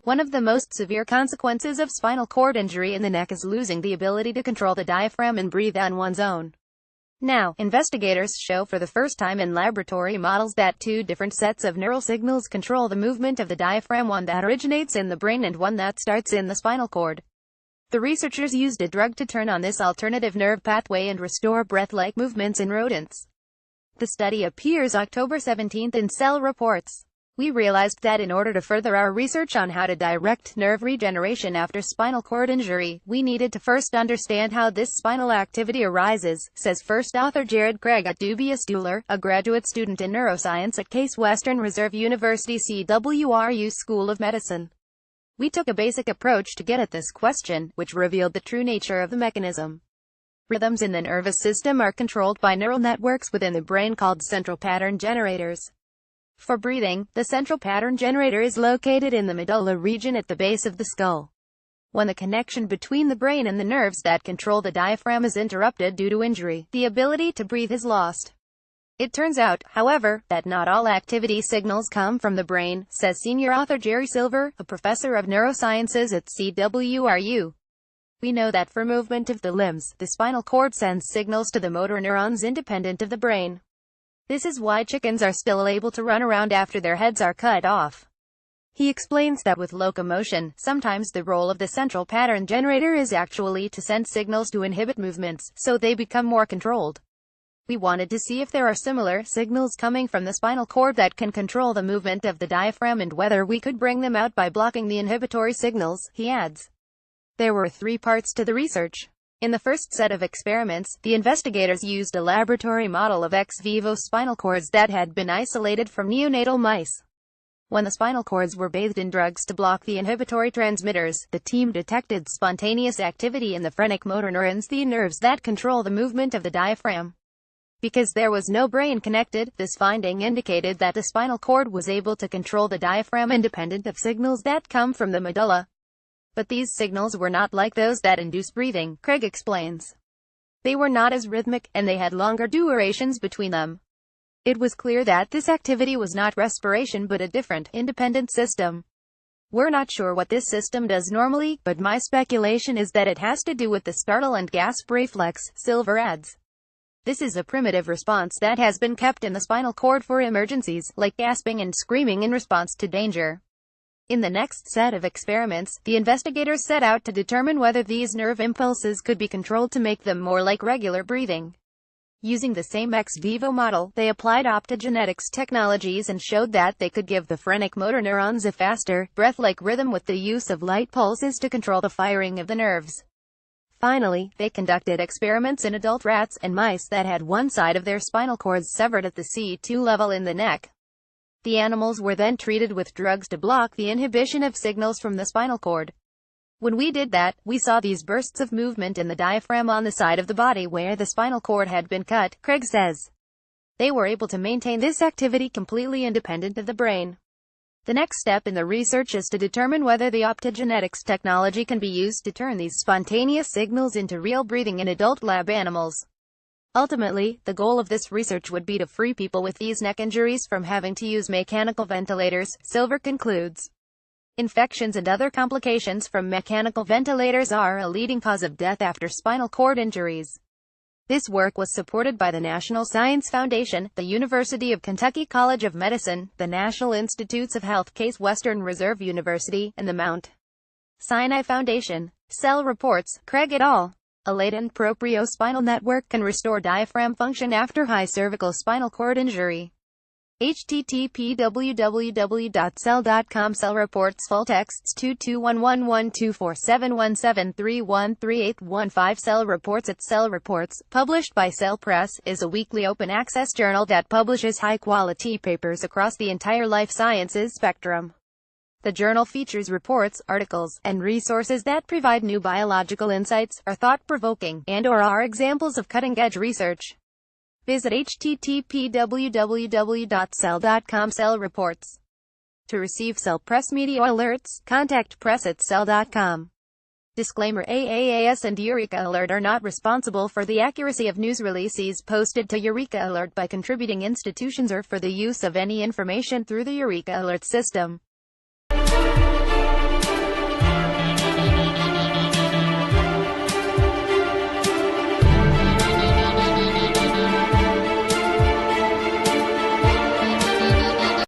One of the most severe consequences of spinal cord injury in the neck is losing the ability to control the diaphragm and breathe on one's own. Now, investigators show for the first time in laboratory models that two different sets of neural signals control the movement of the diaphragm, one that originates in the brain and one that starts in the spinal cord. The researchers used a drug to turn on this alternative nerve pathway and restore breath-like movements in rodents. The study appears October 17 in Cell Reports. We realized that in order to further our research on how to direct nerve regeneration after spinal cord injury, we needed to first understand how this spinal activity arises, says first author Jared Craig at Dubious Dueler, a graduate student in neuroscience at Case Western Reserve University CWRU School of Medicine. We took a basic approach to get at this question, which revealed the true nature of the mechanism. Rhythms in the nervous system are controlled by neural networks within the brain called central pattern generators. For breathing, the central pattern generator is located in the medulla region at the base of the skull. When the connection between the brain and the nerves that control the diaphragm is interrupted due to injury, the ability to breathe is lost. It turns out, however, that not all activity signals come from the brain, says senior author Jerry Silver, a professor of neurosciences at CWRU. We know that for movement of the limbs, the spinal cord sends signals to the motor neurons independent of the brain. This is why chickens are still able to run around after their heads are cut off. He explains that with locomotion, sometimes the role of the central pattern generator is actually to send signals to inhibit movements, so they become more controlled. We wanted to see if there are similar signals coming from the spinal cord that can control the movement of the diaphragm and whether we could bring them out by blocking the inhibitory signals, he adds. There were 3 parts to the research. In the first set of experiments, the investigators used a laboratory model of ex vivo spinal cords that had been isolated from neonatal mice. When the spinal cords were bathed in drugs to block the inhibitory transmitters, the team detected spontaneous activity in the phrenic motor neurons, the nerves that control the movement of the diaphragm. Because there was no brain connected, this finding indicated that the spinal cord was able to control the diaphragm independent of signals that come from the medulla. But these signals were not like those that induce breathing, Craig explains. They were not as rhythmic, and they had longer durations between them. It was clear that this activity was not respiration but a different, independent system. We're not sure what this system does normally, but my speculation is that it has to do with the startle and gasp reflex, Silver adds. This is a primitive response that has been kept in the spinal cord for emergencies, like gasping and screaming in response to danger. In the next set of experiments, the investigators set out to determine whether these nerve impulses could be controlled to make them more like regular breathing. Using the same ex vivo model, they applied optogenetics technologies and showed that they could give the phrenic motor neurons a faster, breath-like rhythm with the use of light pulses to control the firing of the nerves. Finally, they conducted experiments in adult rats and mice that had one side of their spinal cords severed at the C2 level in the neck. The animals were then treated with drugs to block the inhibition of signals from the spinal cord. When we did that, we saw these bursts of movement in the diaphragm on the side of the body where the spinal cord had been cut, Craig says. They were able to maintain this activity completely independent of the brain. The next step in the research is to determine whether the optogenetics technology can be used to turn these spontaneous signals into real breathing in adult lab animals. Ultimately, the goal of this research would be to free people with these neck injuries from having to use mechanical ventilators, Silver concludes. Infections and other complications from mechanical ventilators are a leading cause of death after spinal cord injuries. This work was supported by the National Science Foundation, the University of Kentucky College of Medicine, the National Institutes of Health, Case Western Reserve University, and the Mount Sinai Foundation. Cell Reports, Craig et al. A latent propriospinal network can restore diaphragm function after high cervical spinal cord injury. http www.cell.com Cell Reports Full texts 2211124717313815 Cell Reports at Cell Reports, published by Cell Press, is a weekly open-access journal that publishes high-quality papers across the entire life sciences spectrum. The journal features reports, articles, and resources that provide new biological insights, are thought-provoking, and/or are examples of cutting-edge research. Visit http www.cell.com Cell Reports. To receive Cell Press media alerts, contact press@cell.com. Disclaimer: AAAS and Eureka Alert are not responsible for the accuracy of news releases posted to Eureka Alert by contributing institutions or for the use of any information through the Eureka Alert system.